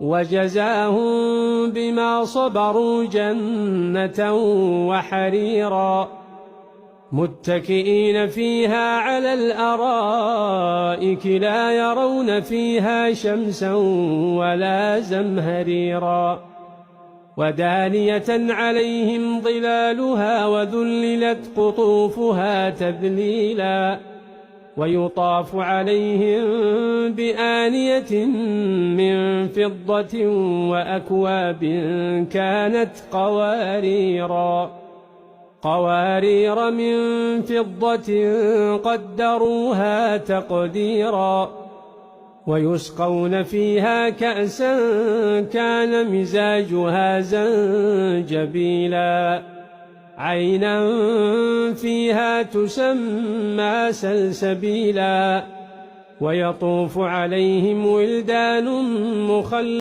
وجزاهم بما صبروا جنة وحريرا متكئين فيها على الأرائك لا يرون فيها شمسا ولا زمهريرا ودانية عليهم ظلالها وذللت قطوفها تذليلا ويطاف عليهم بآنية من فضة وأكواب كانت قوارير من فضة قدروها تقديرا ويسقون فيها كأسا كان مزاجها زنجبيلا عينا فيها تسمى سلسبيلا ويطوف عليهم ولدان مخلدون